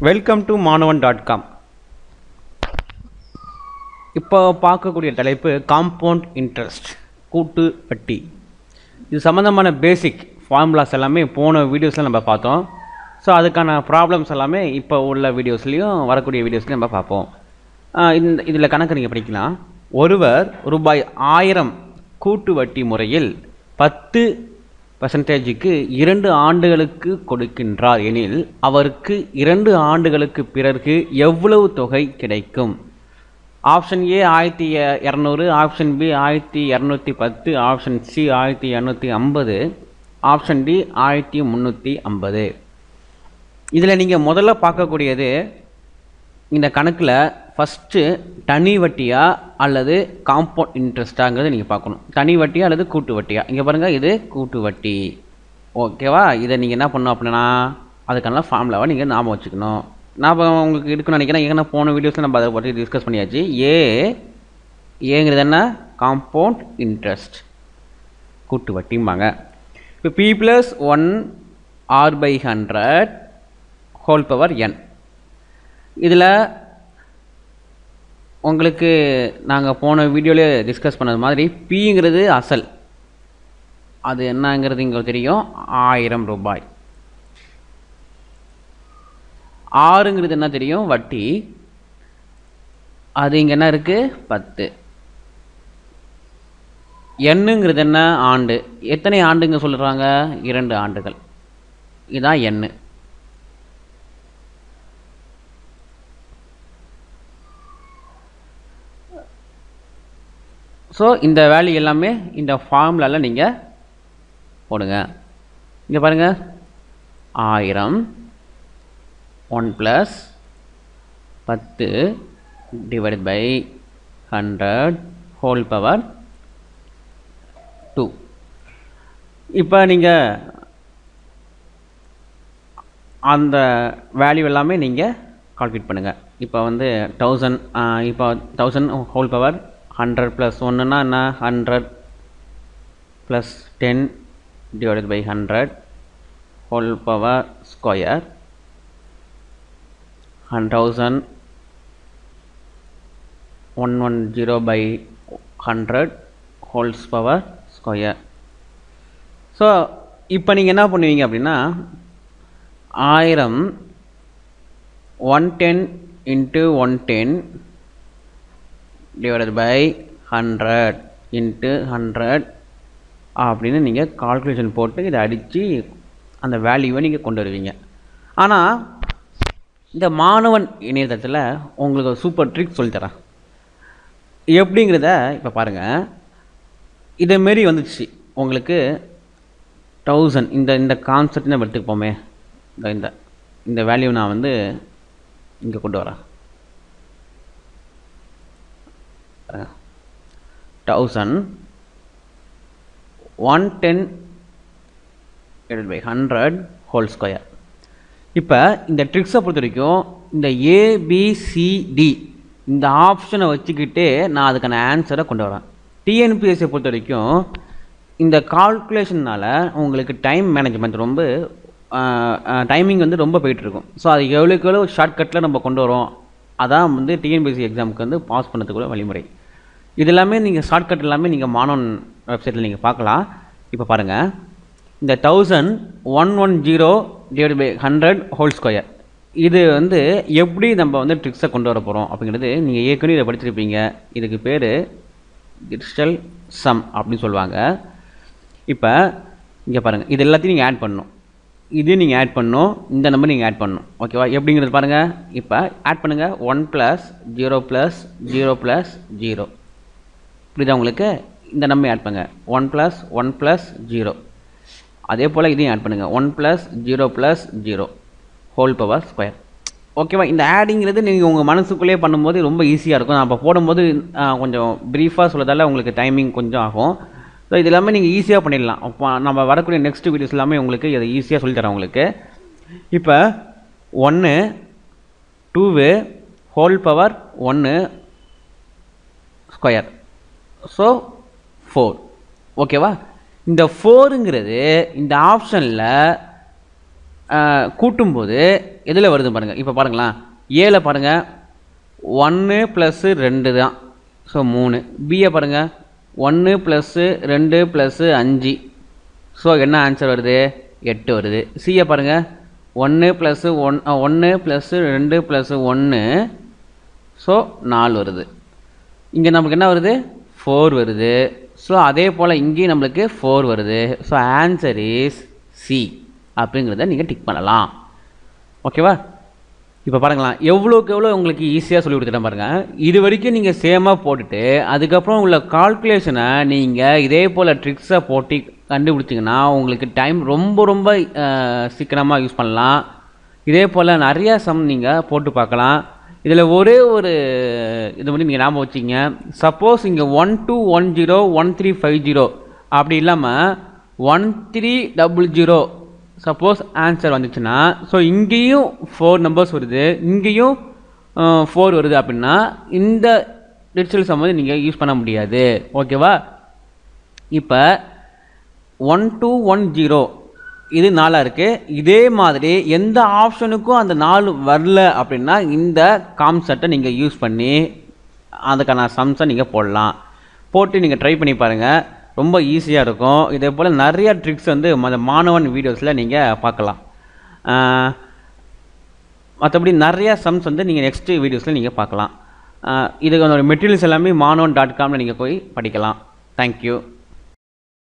Welcome to மாணவன்.com. இப்போ பார்க்கக்கூடிய தலைப்பு காம்பவுண்ட் இன்ட்ரெஸ்ட், கூட்டு வட்டி. இது சம்மந்தமான பேசிக் ஃபார்முலாஸ் எல்லாமே போன வீடியோஸில் நம்ம பார்த்தோம். ஸோ அதுக்கான ப்ராப்ளம்ஸ் எல்லாமே இப்போ உள்ள வீடியோஸ்லேயும் வரக்கூடிய வீடியோஸ்லையும் நம்ம பார்ப்போம். இதில் கணக்கு நீங்கள் படிக்கலாம். ஒருவர் ரூபாய் 1000 கூட்டு வட்டி முறையில் 10%க்கு 2 ஆண்டுகளுக்கு கொடுக்கின்றார் எனில் அவருக்கு 2 ஆண்டுகளுக்கு பிறகு எவ்வளவு தொகை கிடைக்கும்? Option A 1200, option B 1210, option C 1250, option D 1350. இதில் நீங்கள் முதல்ல பார்க்கக்கூடியது இந்த கணக்கில் ஃபஸ்ட்டு தனி வட்டியா அல்லது காம்பவுண்ட் இன்ட்ரெஸ்ட்டாங்கிறது நீங்கள் பார்க்கணும். தனி வட்டியா அல்லது கூட்டு வட்டியா? இங்கே பாருங்கள், இது கூட்டு வட்டி. ஓகேவா? இதை நீங்கள் என்ன பண்ணணும் அப்படின்னா அதுக்கான ஃபார்முலாவை நீங்கள் ஞாபகம் வச்சுக்கணும். நான் உங்களுக்கு இருக்குன்னு நினைக்கிறேன். ஏன்னா போன வீடியோஸில் நம்ம அதை பற்றி டிஸ்கஸ் பண்ணியாச்சு. ஏங்கிறது என்ன? காம்பவுண்ட் இன்ட்ரெஸ்ட், கூட்டு வட்டிம்பாங்க. இப்போ P + 1 R/100 whole power n. இதில் உங்களுக்கு நாங்கள் போன வீடியோவிலே டிஸ்கஸ் பண்ணது மாதிரி பிங்கிறது அசல், அது என்னங்கிறது இங்கே தெரியும், 1000 ரூபாய். ஆறுங்கிறது என்ன தெரியும்? வட்டி, அது இங்கே என்ன இருக்குது? 10. எண்ணுங்கிறது என்ன? ஆண்டு. எத்தனை ஆண்டுங்க சொல்கிறாங்க? 2 ஆண்டுகள். இதுதான் எண்ணு. ஸோ இந்த வேல்யூ எல்லாமே இந்த ஃபார்முலாவில் நீங்கள் போடுங்க. இங்கே பாருங்கள், 1000 1 + 10 / 100 ஹோல் பவர் 2. இப்போ நீங்கள் அந்த வேல்யூ எல்லாமே நீங்கள் கால்குலேட் பண்ணுங்கள். இப்போ 1000, இப்போ 1000 ஹோல் பவர் 100 + 1ன்னா என்ன? 100 + 10 / 100 whole power square. 1000 110/100 holes power square. So இப்போ நீங்கள் என்ன பண்ணுவீங்க அப்படின்னா 1000 110 × 110 / 100 × 100 அப்படின்னு நீங்கள் கால்குலேஷன் போட்டு இதை அடித்து அந்த வேல்யூவை நீங்கள் கொண்டு வருவீங்க. ஆனால் இந்த மாணவன் இணையதளத்தில் உங்களுக்கு ஒரு சூப்பர் ட்ரிக் சொல்லித்தரேன். எப்படிங்கிறத இப்போ பாருங்கள். இதேமாரி வந்துச்சு உங்களுக்கு 1000. இந்த கான்செப்ட் நம்ம எடுத்துப்போமே, இந்த வேல்யூ நான் இங்கே கொண்டு வரேன். 1000 110 / 100 ஹோல் ஸ்கொயர். இப்போ இந்த ட்ரிக்ஸை பொறுத்த வரைக்கும் இந்த ABCD இந்த ஆப்ஷனை வச்சுக்கிட்டே நான் அதுக்கான ஆன்சரை கொண்டு வரேன். TNPSசியை பொறுத்த வரைக்கும் இந்த கால்குலேஷனால் உங்களுக்கு டைம் மேனேஜ்மெண்ட் ரொம்ப டைமிங் ரொம்ப போயிட்டுருக்கும். ஸோ அது எவ்வளோக்கு எவ்வளோ ஷார்ட்கட்டில் நம்ம கொண்டு வரோம், அதான் TNPSசி எக்ஸாமுக்கு பாஸ் பண்ணதுக்குள்ள வழிமுறை. இது எல்லாமே நீங்கள் ஷார்ட்கட் எல்லாமே நீங்கள் மாணவன் வெப்சைட்டில் நீங்கள் பார்க்கலாம். இப்போ பாருங்கள், இந்த 1000 110 / 100 ஹோல் ஸ்கொயர் இது எப்படி நம்ம ட்ரிக்ஸை கொண்டு வர போகிறோம் அப்படிங்கிறது நீங்கள் ஏற்கனவே இதை படிச்சிருப்பீங்க. இதுக்கு பேர் டிஜிட்டல் சம் அப்படின்னு சொல்லுவாங்க. இப்போ இங்கே பாருங்கள், இது எல்லாத்தையும் நீங்கள் ஆட் பண்ணணும். இது நீங்கள் ஆட் பண்ணணும், இந்த நம்பர் நீங்கள் ஆட் பண்ணணும். ஓகேவா? எப்படிங்கிறது பாருங்கள். இப்போ ஆட் பண்ணுங்கள். 1 + 0 + 0 + 0. புரியுதா உங்களுக்கு? இந்த நம்பர் ஆட் பண்ணுங்கள். 1 + 1 + 0. அதே போல் இதையும் ஆட் பண்ணுங்கள். 1 + 0 + 0 ஹோல் பவர் ஸ்கொயர். ஓகேவா? இந்த ஆடிங்கிறது நீங்கள் உங்கள் மனசுக்குள்ளே பண்ணும்போது ரொம்ப ஈஸியாக இருக்கும். நான் இப்போ போடும்போது கொஞ்சம் ப்ரீஃபாக சொல்லதால் உங்களுக்கு டைமிங் கொஞ்சம் ஆகும். ஸோ இது எல்லாமே நீங்கள் ஈஸியாக பண்ணிடலாம். அப்போ நம்ம வரக்கூடிய நெக்ஸ்ட் வீடியோஸ் எல்லாமே உங்களுக்கு இதை ஈஸியாக சொல்லித்தரேன் உங்களுக்கு. இப்போ 1 2 ஹோல் பவர் 1 ஸ்கொயர். ஸோ 4. ஓகேவா? இந்த 4ங்கிறது இந்த ஆப்ஷனில் கூட்டும்போது எதில் வருது பாருங்கள். இப்போ பாருங்களேன், ஏல பாருங்கள் 1 + 2 தான், ஸோ 3. பியை பாருங்கள் 1 + 2 + 5, ஸோ என்ன ஆன்சர் வருது? 8 வருது. சியை பாருங்கள் 1 + 1 + 2 + 1, ஸோ 4 வருது. இங்கே நமக்கு என்ன வருது? 4 வருது. ஸோ அதே போல் இங்கேயும் நம்மளுக்கு 4 வருது. ஸோ ஆன்சர் இஸ் சி அப்படிங்கிறத நீங்கள் டிக் பண்ணலாம். ஓகேவா? இப்போ பாருங்களேன், எவ்வளோக்கு எவ்வளோ உங்களுக்கு ஈஸியாக சொல்லி கொடுத்துட்டேன் பாருங்கள். இது வரைக்கும் நீங்கள் சேமாக போட்டுட்டு அதுக்கப்புறம் உள்ள கால்குலேஷனை நீங்கள் இதே போல் ட்ரிக்ஸை போட்டு கண்டுபிடிச்சிங்கன்னா உங்களுக்கு டைம் ரொம்ப ரொம்ப சீக்கிரமாக யூஸ் பண்ணலாம். இதே போல் நிறையா சம் நீங்கள் போட்டு பார்க்கலாம். இதில் ஒரே ஒரு இது வந்து நீங்கள் ஞாபகம் வச்சிங்க. சப்போஸ் இங்கே 1210 1350 அப்படி இல்லாமல் 1300 சப்போஸ் ஆன்சர் வந்துச்சுன்னா, ஸோ இங்கேயும் 4 நம்பர்ஸ் வருது, இங்கேயும் 4 வருது அப்படின்னா இந்த டிஜிட்டல் சம் வந்து நீங்கள் யூஸ் பண்ண முடியாது. ஓகேவா? இப்போ 1210 இது 4 இருக்குது. இதே மாதிரி எந்த ஆப்ஷனுக்கும் அந்த 4 வரல அப்படின்னா இந்த கான்செப்டை நீங்கள் யூஸ் பண்ணி அதுக்கான சம்ஸை நீங்கள் போடலாம். போட்டு நீங்கள் ட்ரை பண்ணி பாருங்கள், ரொம்ப ஈஸியாக இருக்கும். இதே போல் நிறைய ட்ரிக்ஸ் வந்து அந்த மாணவன் வீடியோஸில் நீங்கள் பார்க்கலாம். மற்றபடி நிறையா சம்ஸ் வந்து நீங்கள் நெக்ஸ்ட்டு வீடியோஸில் நீங்கள் பார்க்கலாம். இதுக்கான மெட்டீரியல்ஸ் எல்லாமே மாணவன்.com நீங்கள் போய் படிக்கலாம். தேங்க்யூ.